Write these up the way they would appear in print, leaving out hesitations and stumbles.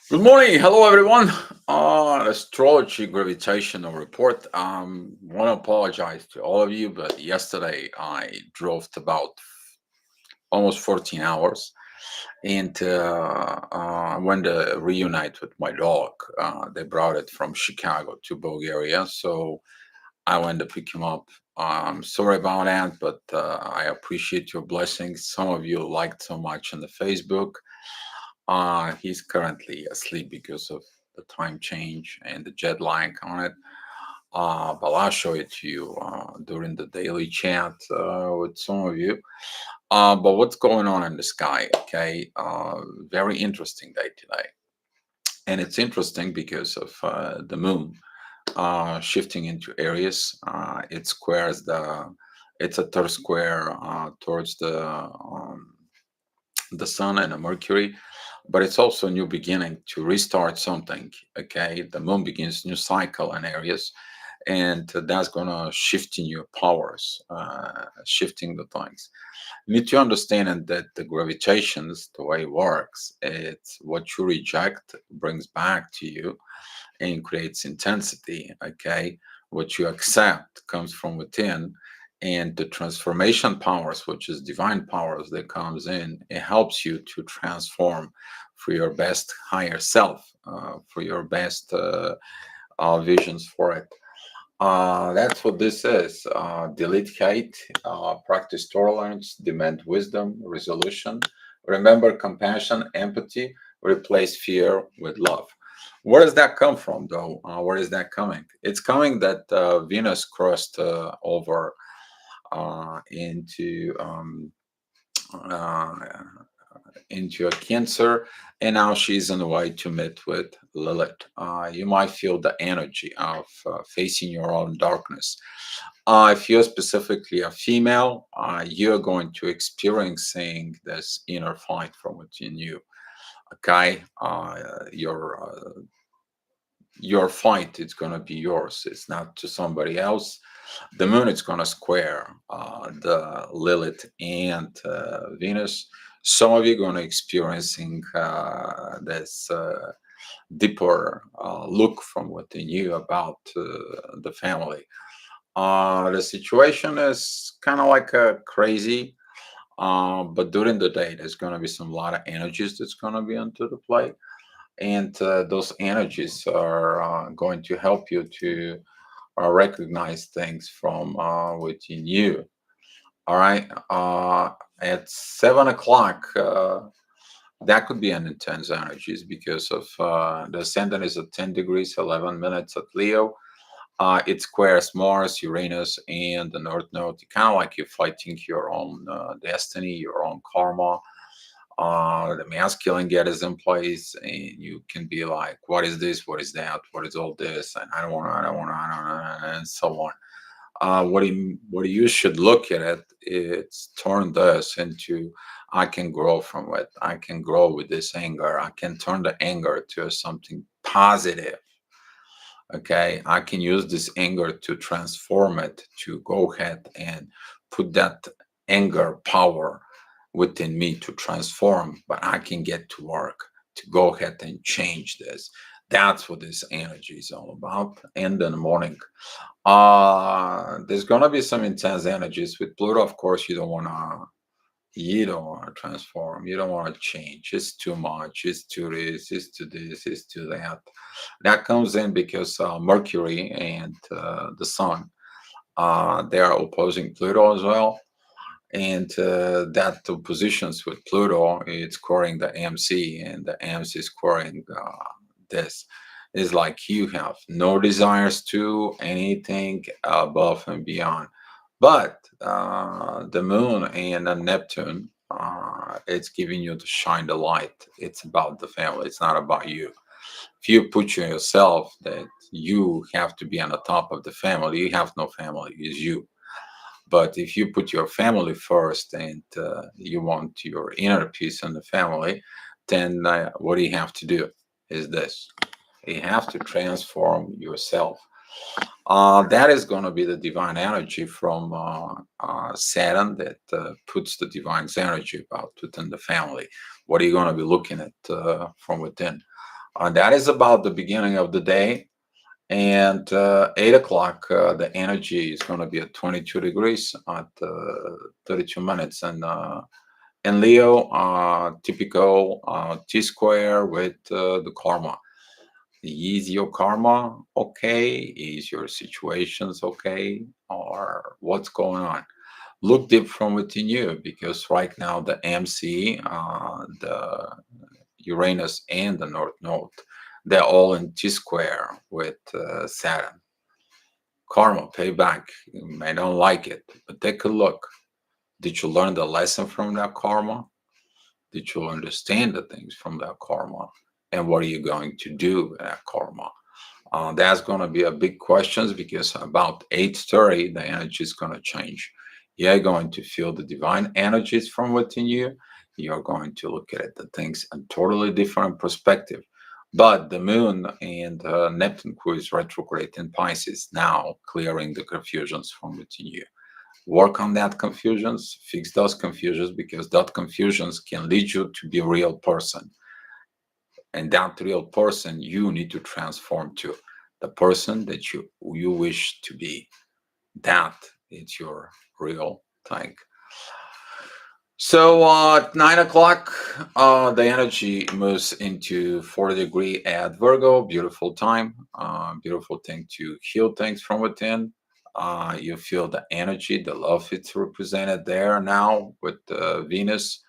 Good morning. Hello, everyone. Astrology gravitational report. Want to apologize to all of you, but yesterday I drove about almost 14 hours and I went to reunite with my dog. They brought it from Chicago to Bulgaria, so I went to pick him up. Sorry about that, but I appreciate your blessings. Some of you liked so much on the Facebook. He's currently asleep because of the time change and the jet lag on it. But I'll show it to you during the daily chat with some of you. But what's going on in the sky? Okay, very interesting day today, and it's interesting because of the moon shifting into Aries. It squares the. It's a third square towards the sun and the mercury, but it's also a new beginning to restart something. Okay, the moon begins new cycle in Aries, and that's gonna shift in your powers, shifting the things. You need to understand that the gravitations, the way it works, it's what you reject brings back to you and creates intensity. Okay, what you accept comes from within, and the transformation powers, which is divine powers that comes in, it helps you to transform for your best higher self, for your best visions for it. That's what this is. Delete hate, practice tolerance, demand wisdom, resolution. Remember compassion, empathy, replace fear with love. Where does that come from, though? Where is that coming? It's coming that Venus crossed over into uh, into a Cancer, and now she's on the way to meet with Lilith. You might feel the energy of facing your own darkness. If you're specifically a female, you're going to experiencing this inner fight from within you. Okay, your fight is going to be yours. It's not to somebody else. The moon is going to square the Lilith and Venus. Some of you are going to experiencing this deeper look from within you about the family. The situation is kind of like crazy, but during the day, there's going to be some lot of energies that's going to be into the play, and those energies are going to help you to recognize things from within you. All right. At 7 o'clock, that could be an intense energies because of the ascendant is at 10 degrees, 11 minutes at Leo. It squares Mars, Uranus, and the North Node. Kind of like you're fighting your own destiny, your own karma. The masculine get is in place, and you can be like, "What is this? What is that? What is all this?" And I don't want to, I don't want to, I don't want to, and so on. What you should look at it, it's turn this into I can grow from it. I can grow with this anger. I can turn the anger to something positive. Okay, I can use this anger to transform it, to go ahead and put that anger power within me to transform, but I can get to work to go ahead and change this. That's what this energy is all about. And in the morning, there's gonna be some intense energies with Pluto. Of course, you don't want to transform. You don't want to change. It's too much. It's too this. It's too this. It's too that. That comes in because Mercury and the Sun, they are opposing Pluto as well, and that the positions with Pluto, it's scoring the MC, and the MC scoring this. Is like you have no desires to anything above and beyond. But the moon and Neptune, it's giving you to shine the light. It's about the family. It's not about you. If you put yourself that you have to be on the top of the family, you have no family. It's you. But if you put your family first and you want your inner peace in the family, then what do you have to do? Is this. You have to transform yourself. That is going to be the divine energy from Saturn that puts the divine energy about within the family. What are you going to be looking at from within? That is about the beginning of the day. And 8 o'clock, the energy is going to be at 22 degrees at 32 minutes. And Leo, typical T square with the karma. Is your karma okay? Is your situations okay? Or what's going on? Look deep from within you, because right now the MC, the Uranus and the North Node, they're all in T square with Saturn. Karma, payback. You may not like it, but take a look. Did you learn the lesson from that karma? Did you understand the things from that karma? And what are you going to do with that karma? That's going to be a big questions, because about 8:30 the energy is going to change. You're going to feel the divine energies from within you. You're going to look at the things in totally different perspective. But the moon and Neptune, who is retrograde in Pisces, now clearing the confusions from within you. Work on that confusions, fix those confusions, because that confusions can lead you to be a real person. And that real person you need to transform to the person that you wish to be. That is your real thing. So at 9 o'clock, the energy moves into 40 degree at Virgo. Beautiful time, beautiful thing to heal things from within. You feel the energy, the love it's represented there now with Venus.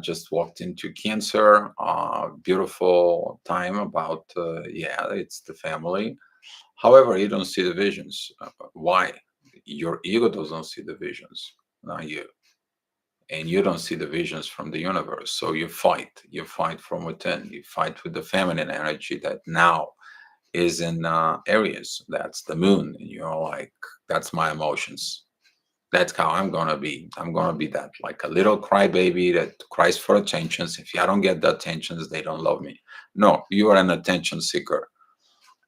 Just walked into Cancer. Beautiful time about, yeah, it's the family. However, you don't see the visions. Why? Your ego doesn't see the visions, not you. And you don't see the visions from the universe. So you fight. You fight from within. You fight with the feminine energy that now is in Aries. That's the moon. And you're like, that's my emotions. That's how I'm gonna be. I'm gonna be that, like a little crybaby that cries for attentions. If I don't get the attentions, they don't love me. No, you are an attention seeker,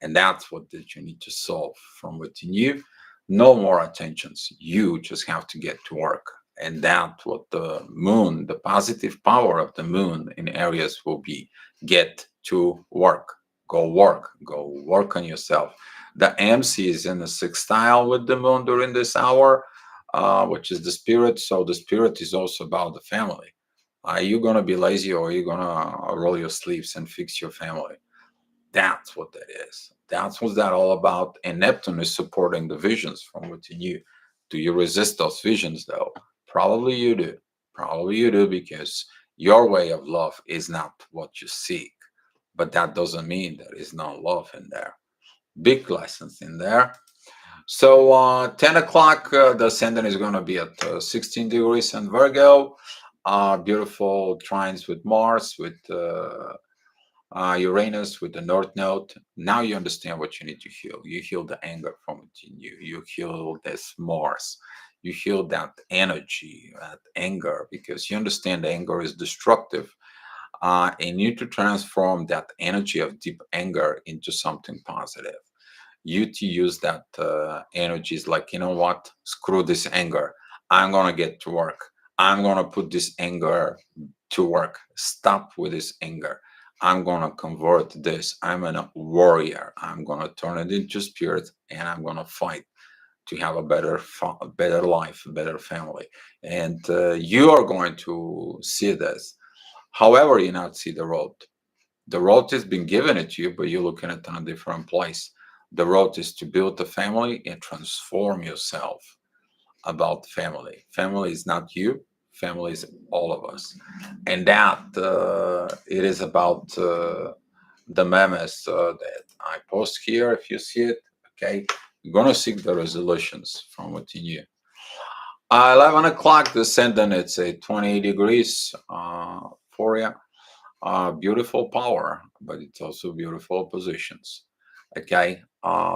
and that's what that you need to solve from within you. No more attentions. You just have to get to work, and that's what the moon, the positive power of the moon in Aries will be. Get to work. Go work. Go work on yourself. The MC is in the sextile with the moon during this hour, which is the spirit. So the spirit is also about the family. Are you gonna be lazy, or are you gonna roll your sleeves and fix your family? That's what that is. That's what that all about. And Neptune is supporting the visions from within you. Do you resist those visions though? Probably you do. Probably you do, because your way of love is not what you seek. But that doesn't mean there is no love in there. Big lessons in there. So 10 o'clock, the ascendant is going to be at 16 degrees in Virgo. Beautiful trines with Mars, with Uranus, with the North Node. Now you understand what you need to heal. You heal the anger from within you. You heal this Mars. You heal that energy, that anger, because you understand anger is destructive. And you need to transform that energy of deep anger into something positive. You to use that energy is like, you know what? Screw this anger. I'm gonna get to work. I'm gonna put this anger to work. Stop with this anger. I'm gonna convert this. I'm a warrior. I'm gonna turn it into spirit, and I'm gonna fight to have a better life, a better family. And you are going to see this. However, you not see the road. The road has been given it to you, but you're looking at it in a different place. The road is to build a family and transform yourself about family. Family is not you. Family is all of us, and that it is about the memes that I post here. If you see it, okay, you're gonna seek the resolutions from within you. 11 o'clock, the ascendant, it's a 28 degrees for you. Beautiful power, but it's also beautiful oppositions. Okay,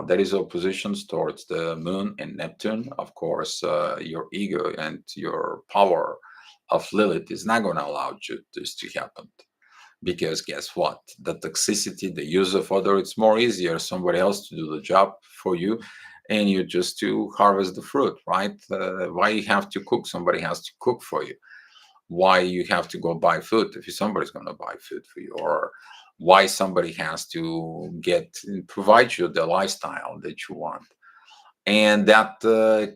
there is oppositions towards the moon and Neptune. Of course, your ego and your power of Lilith is not going to allow you this to happen. Because guess what? The toxicity, the use of other, it's more easier somebody else to do the job for you, and you just to harvest the fruit, right? Why you have to cook? Somebody has to cook for you. Why you have to go buy food if somebody's going to buy food for you? Or why somebody has to get provide you the lifestyle that you want. And that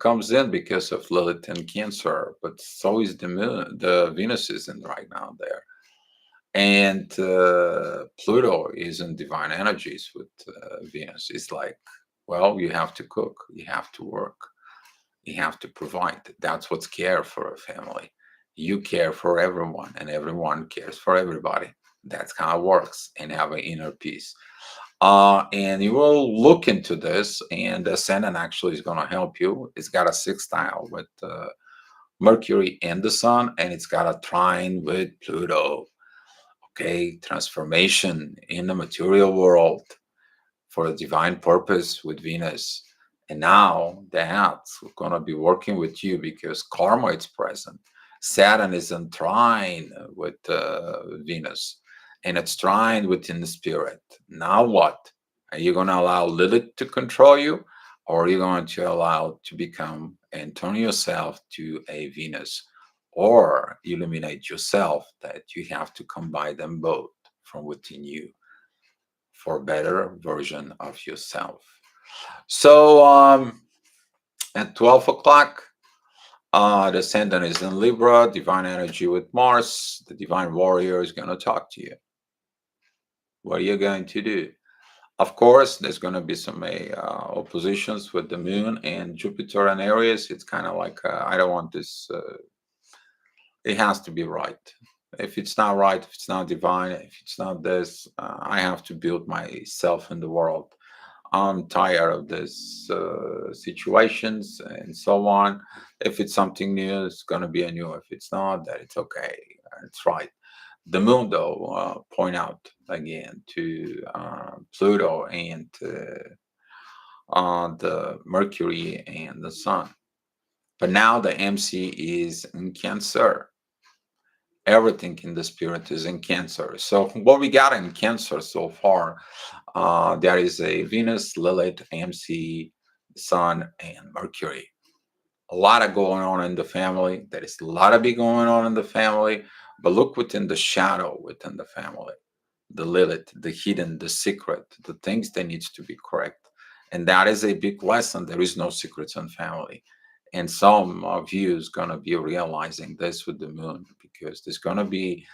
comes in because of Lilith and Cancer, but so is the moon, the Venus isn't right now there. And Pluto is in divine energies with Venus. It's like, well, you have to cook, you have to work, you have to provide. That's what's care for a family. You care for everyone, and everyone cares for everybody. That's how it works, and have an inner peace. And you will look into this, and the ascendant actually is going to help you. It's got a sextile with Mercury and the Sun, and it's got a trine with Pluto. Okay, transformation in the material world for a divine purpose with Venus. And now that's going to be working with you because karma is present. Saturn is in trine with Venus, and it's trine within the spirit. Now what? Are you going to allow Lilith to control you, or are you going to allow to become and turn yourself to a Venus, or illuminate yourself that you have to combine them both from within you for a better version of yourself? So at 12 o'clock, the ascendant is in Libra, divine energy with Mars. The divine warrior is going to talk to you. What are you going to do? Of course, there's going to be some oppositions with the moon and Jupiter and Aries. It's kind of like, I don't want this, it has to be right. If it's not right, if it's not divine, if it's not this, I have to build myself in the world. I'm tired of this situations and so on. If it's something new, it's going to be a new. If it's not, that it's okay. It's right. The moon, though, point out again to Pluto and the Mercury and the Sun. But now the MC is in Cancer. Everything in the spirit is in Cancer. So what we got in Cancer so far, there is a Venus, Lilith, MC, Sun, and Mercury. A lot of going on in the family. There is a lot of be going on in the family. But look within the shadow within the family, the Lilith, the hidden, the secret, the things that needs to be correct. And that is a big lesson. There is no secrets in family. And some of you is going to be realizing this with the moon because there's going to be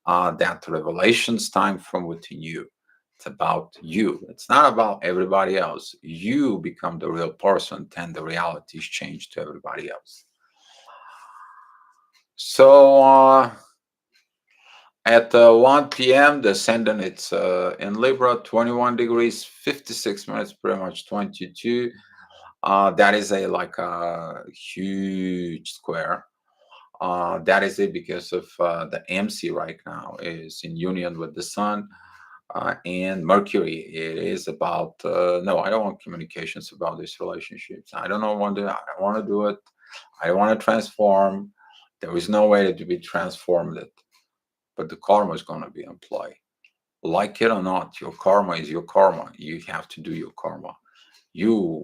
that revelations time from within you. It's about you. It's not about everybody else. You become the real person, and the reality is changed to everybody else. So at 1 p.m., the ascendant it's in Libra, 21 degrees, 56 minutes, pretty much 22. That is a like a huge square. That is it because of the MC right now is in union with the Sun and Mercury. It is about no, I don't want communications about these relationships. I don't know want to. I don't want to do it. I don't want to transform. There is no way to be transformed. It, but the karma is going to be in play. Like it or not, your karma is your karma. You have to do your karma. You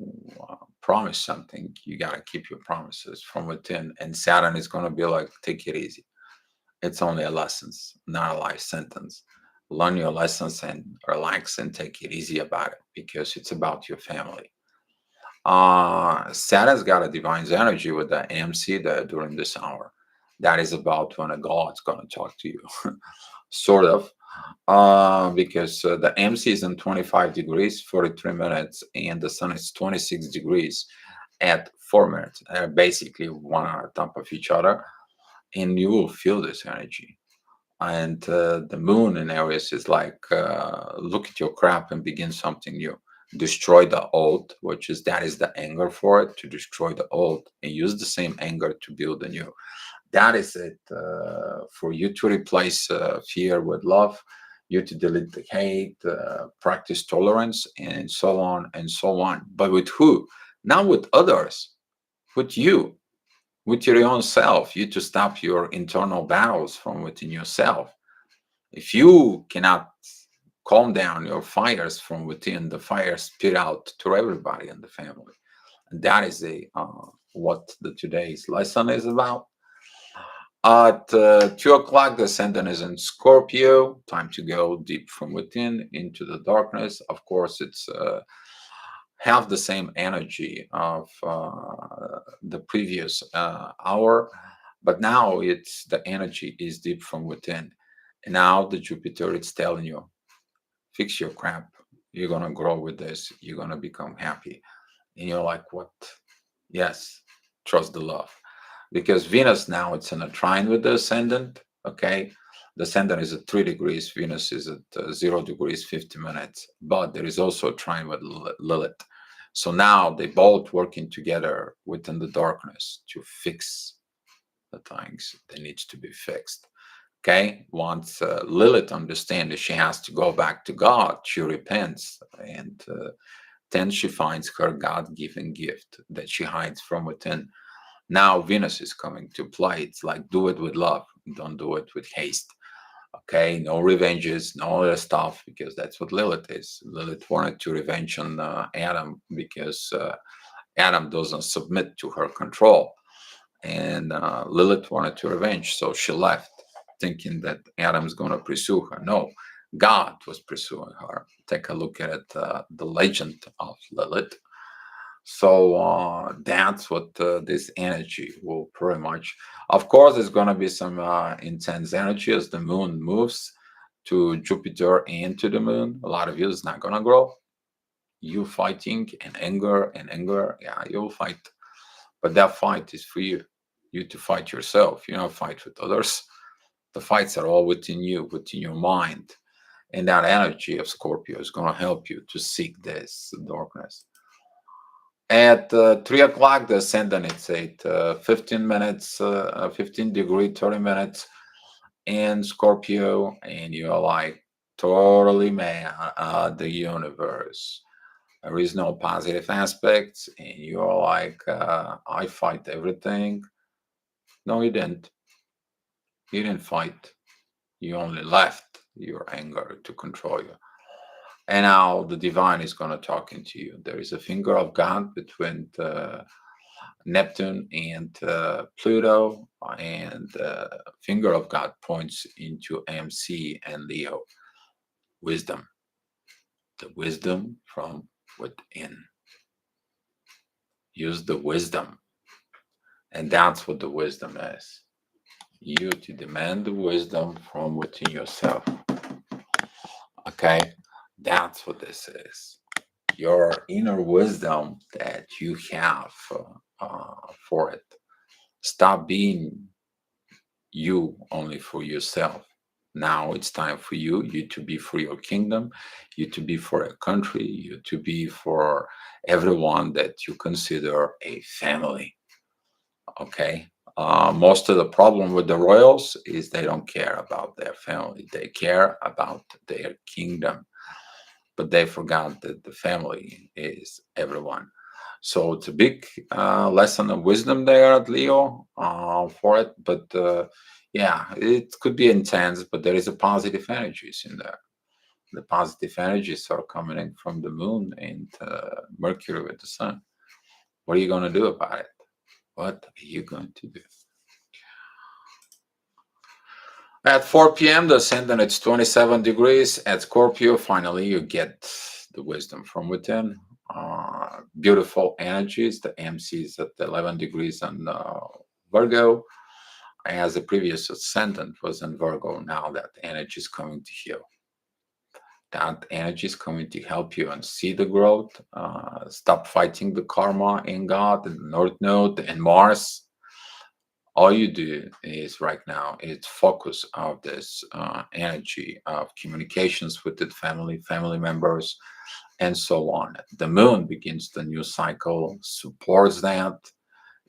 promise something, you got to keep your promises from within. And Saturn is going to be like, take it easy. It's only a lessons, not a life sentence. Learn your lessons and relax and take it easy about it because it's about your family. Saturn's got a divine energy with the MC there during this hour. That is about when a God's going to talk to you, sort of. Because the MC is in 25 degrees, 43 minutes, and the Sun is 26 degrees at 4 minutes. Basically, one on top of each other, and you will feel this energy. And the moon in Aries is like, look at your crap and begin something new. Destroy the old, which is that is the anger for it, to destroy the old and use the same anger to build the new. That is it for you to replace fear with love, you to delete the hate, practice tolerance, and so on and so on. But with who? Not with others, with you, with your own self. You to stop your internal battles from within yourself. If you cannot calm down your fires from within, the fires spit out to everybody in the family. And that is what the today's lesson is about. At 2 o'clock, the ascendant is in Scorpio. Time to go deep from within into the darkness. Of course, it's have the same energy of the previous hour, but now it's the energy is deep from within. And now the Jupiter it's telling you, fix your crap. You're gonna grow with this. You're gonna become happy. And you're like, what? Yes, trust the love. Because Venus now it's in a trine with the ascendant. Okay. The ascendant is at 3 degrees, Venus is at 0 degrees, 50 minutes. But there is also a trine with Lilith. So now they both working together within the darkness to fix the things that needs to be fixed. Okay. Once Lilith understands that she has to go back to God, she repents and then she finds her God-given gift that she hides from within. Now Venus is coming to play. It's like do it with love, don't do it with haste. Okay, no revenges, no other stuff, because that's what Lilith is. Lilith wanted to revenge on Adam because Adam doesn't submit to her control, and Lilith wanted to revenge, so she left, thinking that Adam's gonna pursue her. No, God was pursuing her. Take a look at it, the legend of Lilith. So that's what this energy will pretty much. Of course, there's going to be some intense energy as the moon moves to Jupiter and to the moon. A lot of you is not going to grow. You fighting and anger. Yeah, you'll fight. But that fight is for you. You to fight yourself. You don't fight with others. The fights are all within you, within your mind. And that energy of Scorpio is going to help you to seek this darkness. At 3 o'clock, the ascendant it's at 15 minutes, 15 degree, 30 minutes in Scorpio, and you're like totally mad at the universe. There is no positive aspects, and you're like, I fight everything. No, you didn't. You didn't fight. You only left your anger to control you. And now the divine is going to talk into you. There is a finger of God between the Neptune and Pluto, and finger of God points into MC and Leo. Wisdom, the wisdom from within. Use the wisdom, and that's what the wisdom is. You to demand the wisdom from within yourself. Okay, that's what this is. Your inner wisdom that you have for it. Stop being you only for yourself. Now it's time for you to be for your kingdom, you to be for a country, you to be for everyone that you consider a family. Okay. Most of the problem with the royals is they don't care about their family, they care about their kingdom, but they forgot that the family is everyone. So it's a big lesson of wisdom there at Leo for it. But yeah, it could be intense, but there is a positive energies in there. The positive energies are coming in from the moon and Mercury with the sun. What are you going to do about it? What are you going to do? At 4 p.m., the ascendant it's 27 degrees. At Scorpio, finally, you get the wisdom from within. Beautiful energies. The MC is at 11 degrees on Virgo. As the previous ascendant was in Virgo, now that energy is coming to heal. That energy is coming to help you and see the growth. Stop fighting the karma in God and North Node and Mars. All you do is right now is focus of this energy of communications with the family members, and so on. The moon begins the new cycle, supports that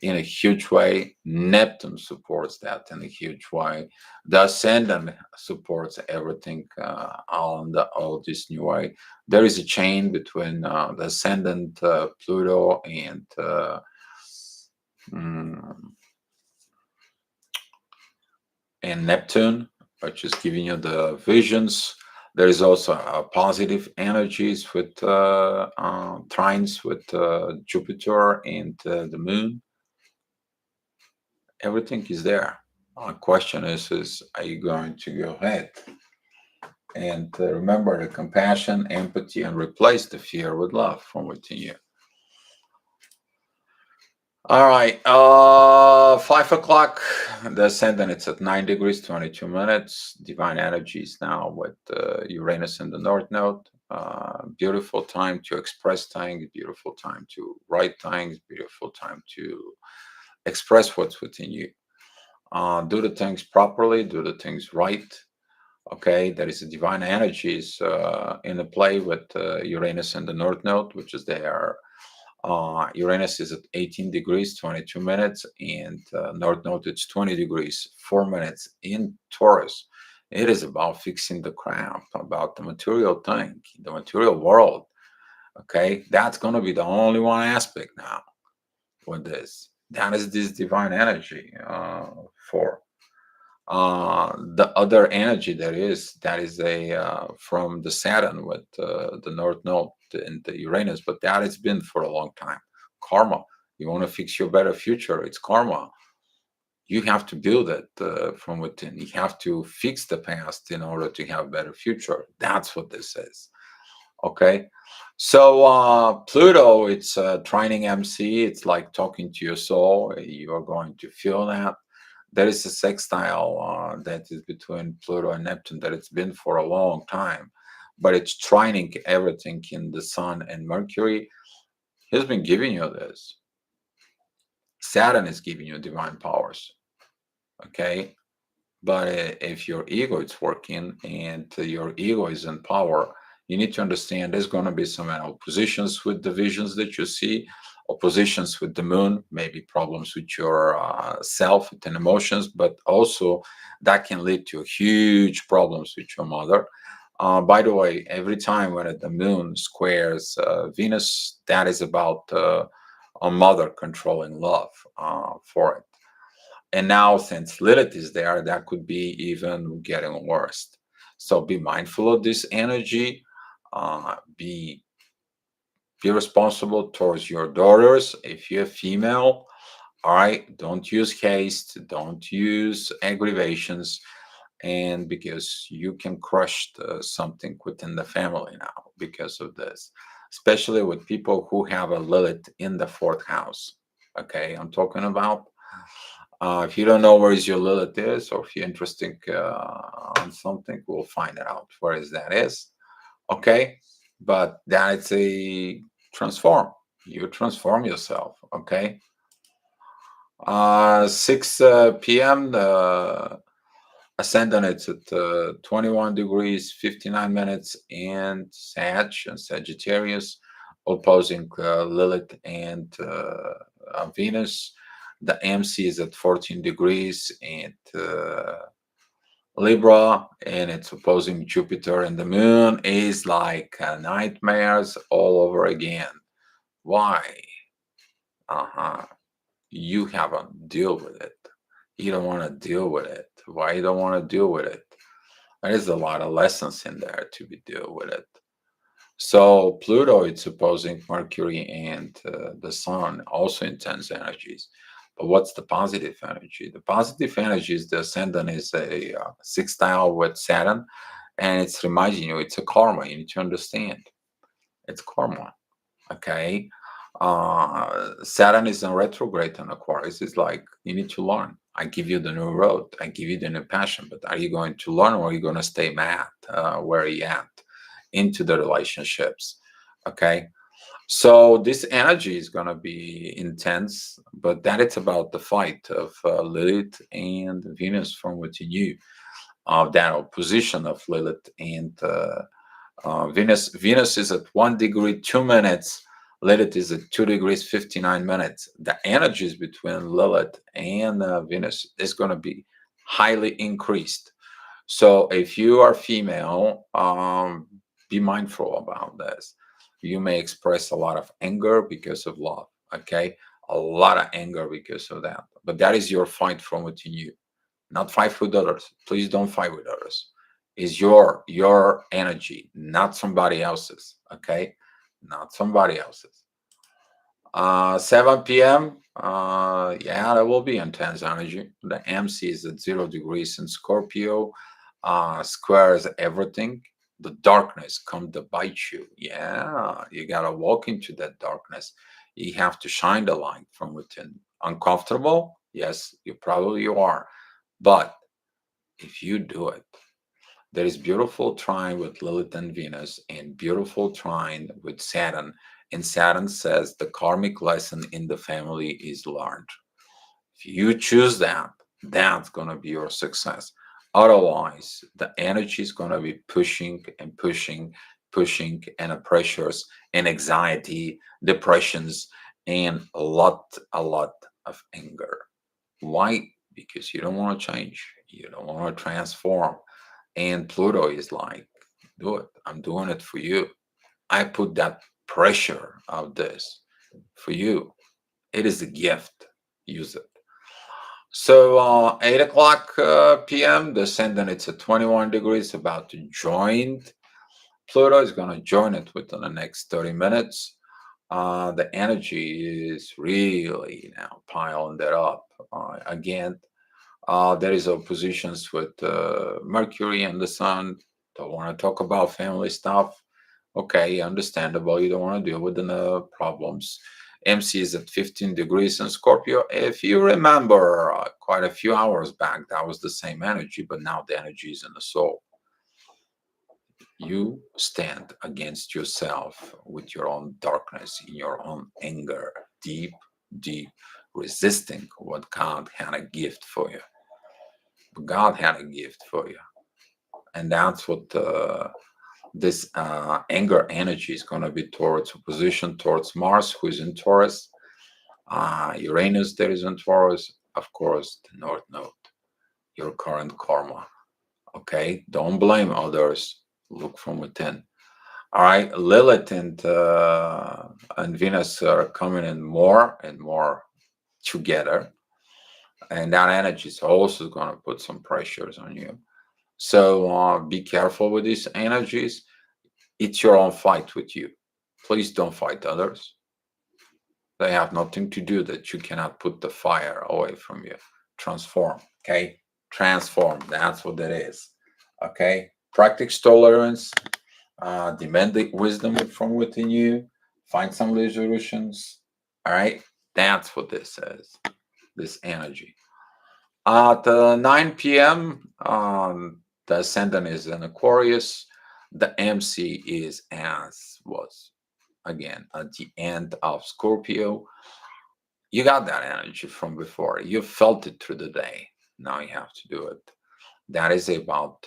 in a huge way. Neptune supports that in a huge way. The ascendant supports everything on all this new way. There is a chain between the ascendant, Pluto, mm, and Neptune, which is giving you the visions. There is also positive energies with trines with Jupiter and the moon. Everything is there. Question is are you going to go ahead and remember the compassion, empathy, and replace the fear with love from within you? All right, 5 o'clock. The ascendant, it's at 9 degrees, 22 minutes. Divine energies now with Uranus in the North Node. Beautiful time to express things, beautiful time to write things, beautiful time to express what's within you. Do the things properly, do the things right. Okay, there is a divine energies in the play with Uranus in the North Node, which is there. Uranus is at 18 degrees, 22 minutes, and North Node it's 20 degrees, 4 minutes in Taurus. It is about fixing the craft, about the material thing, the material world. Okay, that's going to be the only one aspect now with this. That is this divine energy for. The other energy that is a from the Saturn with the North Node and the Uranus, but that has been for a long time. Karma. You want to fix your better future. It's karma. You have to build it from within. You have to fix the past in order to have a better future. That's what this is. Okay. So Pluto, it's trining MC. It's like talking to your soul. You are going to feel that there is a sextile that is between Pluto and Neptune that it's been for a long time, but it's trining everything in the Sun and Mercury. He's been giving you this. Saturn is giving you divine powers, okay? But if your ego is working and your ego is in power, you need to understand there's going to be some oppositions with the visions that you see, oppositions with the moon, maybe problems with your self and emotions, but also that can lead to huge problems with your mother. By the way, every time when the moon squares Venus, that is about a mother controlling love for it. And now, since Lilith is there, that could be even getting worse. So be mindful of this energy. Be responsible towards your daughters. If you're female, all right, don't use haste, don't use aggravations, and because you can crush something within the family now because of this, especially with people who have a Lilith in the fourth house. Okay, I'm talking about if you don't know where is your Lilith is, or if you're interested on something, we'll find it out where is that is. Okay, but that's a transform. You transform yourself. Okay, 6 p.m. The ascendant it's at 21 degrees 59 minutes in Sag and Sagittarius, opposing Lilith and Venus. The MC is at 14 degrees and Libra, and it's opposing Jupiter, and the moon is like nightmares all over again. Why? Uh-huh. You haven't deal with it. You don't want to deal with it. Why you don't want to deal with it? There's a lot of lessons in there to be deal with it. So Pluto, it's opposing Mercury and the Sun, also intense energies. But what's the positive energy? The positive energy is the ascendant is a sextile with Saturn, and it's reminding you it's a karma. You need to understand it's karma. Okay, Saturn is in retrograde in Aquarius. It's like you need to learn. I give you the new road. I give you the new passion. But are you going to learn, or are you going to stay mad where you at into the relationships? Okay. So this energy is going to be intense, but that it's about the fight of Lilith and Venus from within you, of that opposition of Lilith and Venus. Venus is at 1 degree 2 minutes. Lilith is at 2 degrees 59 minutes. The energies between Lilith and Venus is going to be highly increased. So if you are female, be mindful about this. You may express a lot of anger because of love. Okay, a lot of anger because of that. But that is your fight from within you, not fight with others. Please don't fight with others. It's your energy, not somebody else's. Okay, not somebody else's. 7 p.m. Yeah, that will be intense energy. The MC is at 0 degrees in Scorpio, squares everything. The darkness come to bite you. Yeah, you gotta walk into that darkness. You have to shine the light from within. Uncomfortable? Yes, you are. But if you do it, there is beautiful trine with Lilith and Venus and beautiful trine with Saturn. And Saturn says the karmic lesson in the family is learned. If you choose that, that's going to be your success. Otherwise, the energy is going to be pushing and pushing, pushing, and the pressures and anxiety, depressions, and a lot of anger. Why? Because you don't want to change. You don't want to transform. And Pluto is like, do it. I'm doing it for you. I put that pressure of this for you. It is a gift. Use it. So 8 o'clock p.m. The ascendant, it's at 21 degrees, about to join. Pluto is going to join it within the next 30 minutes. The energy is really now piling that up. Again, there is oppositions with Mercury and the Sun. Don't want to talk about family stuff. Okay, understandable. You don't want to deal with the problems. MC is at 15 degrees in Scorpio. If you remember, quite a few hours back, that was the same energy, but now the energy is in the soul. You stand against yourself with your own darkness, in your own anger, deep, deep resisting what God had a gift for you. God had a gift for you. And that's what this anger energy is going to be towards opposition towards Mars, who is in Taurus, Uranus, that is in Taurus, of course, the North Node, your current karma. Okay, don't blame others. Look from within. All right, Lilith and Venus are coming in more and more together, and that energy is also going to put some pressures on you. So be careful with these energies. It's your own fight with you. Please don't fight others. They have nothing to do that you cannot put the fire away from you. Transform, okay? Transform. That's what that is. Okay? Practice tolerance, demand the wisdom from within you, find some resolutions. All right? That's what this is. This energy. At 9 p.m., the ascendant is in Aquarius. The MC is as was again at the end of Scorpio. You got that energy from before. You felt it through the day. Now you have to do it. That is about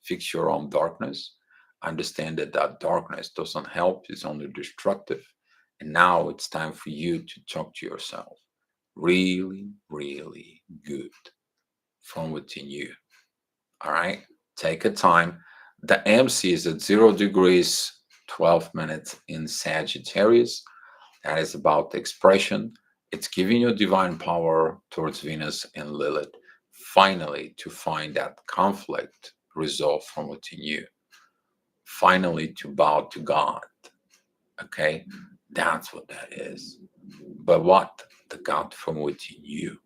fix your own darkness. Understand that that darkness doesn't help. It's only destructive. And now it's time for you to talk to yourself. Really, really good from within you. All right. Take a time. The MC is at 0 degrees, 12 minutes in Sagittarius. That is about expression. It's giving you divine power towards Venus and Lilith. Finally, to find that conflict resolved from within you. Finally, to bow to God. Okay. That's what that is. But what? The God from within you,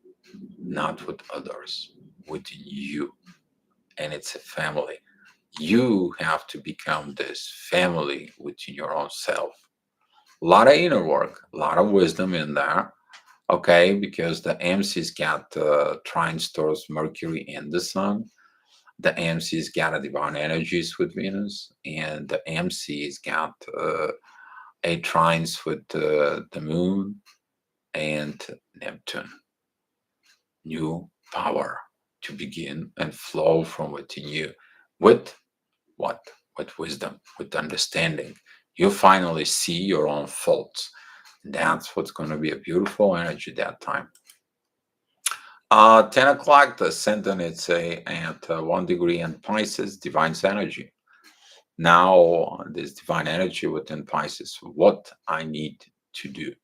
not with others, within you. And it's a family. You have to become this family within your own self. A lot of inner work, a lot of wisdom in there. Okay, because the AMC's got trines towards Mercury and the Sun. The AMC's got a divine energies with Venus, and the AMC's got a trines with the Moon and Neptune. New power to begin and flow from within you with what? With wisdom, with understanding. You finally see your own faults. That's what's going to be a beautiful energy that time. 10 o'clock, the ascendant, it's at 1 degree in Pisces, divine energy. Now, this divine energy within Pisces, what I need to do.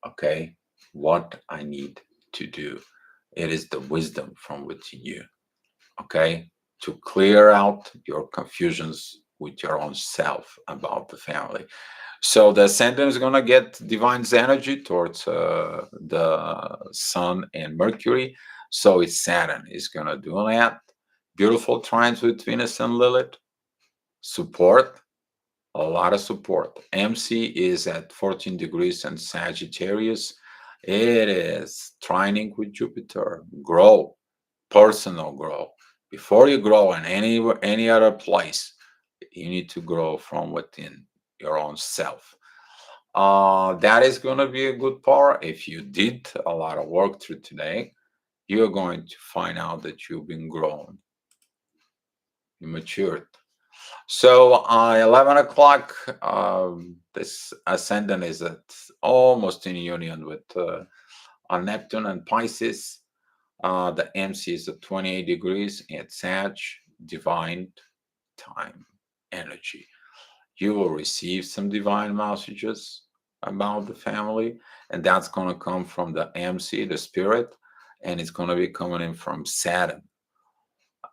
Okay, what I need to do. It is the wisdom from within you. Okay, to clear out your confusions with your own self about the family. So the ascendant is going to get divine's energy towards the sun and Mercury. So it's Saturn is going to do that. Beautiful trines with Venus and Lilith. Support, a lot of support. MC is at 14 degrees in Sagittarius. It is trining with Jupiter. Grow, personal growth. Before you grow in any other place, you need to grow from within your own self. That is going to be a good part. If you did a lot of work through today, you're going to find out that you've been grown, you matured. So 11 o'clock, this ascendant is at almost in union with Neptune and Pisces. The MC is at 28 degrees at Sag, divine time energy. You will receive some divine messages about the family, and that's going to come from the MC, the spirit, and it's going to be coming in from Saturn.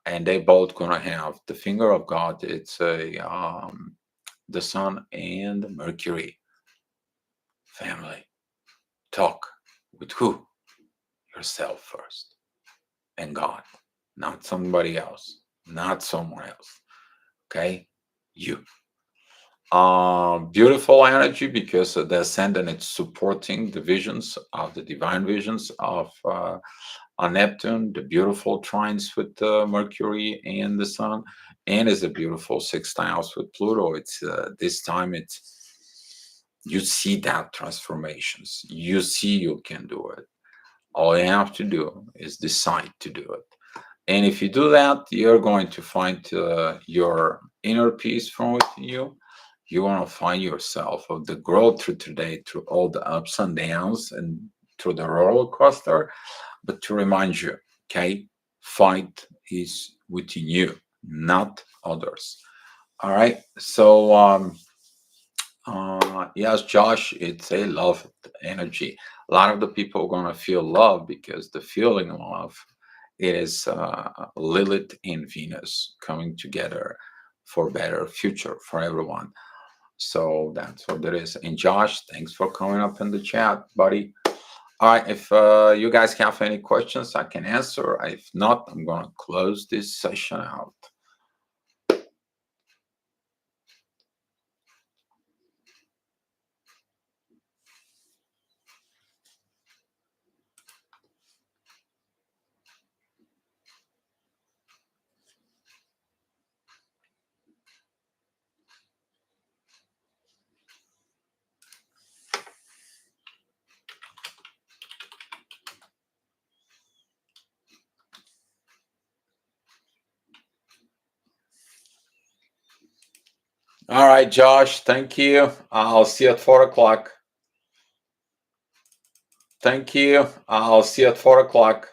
And they both going to have the finger of God. It's the Sun and Mercury. Family, talk with who? Yourself first, and God, not somebody else, not someone else. Okay, you. Beautiful energy because the ascendant it's supporting the visions of the divine visions of Neptune, the beautiful trines with Mercury and the Sun, and is a beautiful sextiles with Pluto. It's this time it's you see that transformations. You see you can do it. All you have to do is decide to do it. And if you do that, you're going to find your inner peace from within you. You want to find yourself of the growth through today, through all the ups and downs and through the roller coaster. But to remind you, okay, fight is within you, not others. All right. So yes, Josh, it's a love energy. A lot of the people are going to feel love because the feeling of love is Lilith and Venus coming together for better future for everyone. So that's what it is. And Josh, thanks for coming up in the chat, buddy. All right, if you guys have any questions, I can answer. If not, I'm going to close this session out. All right, Josh, thank you. I'll see you at 4 o'clock. Thank you. I'll see you at 4 o'clock.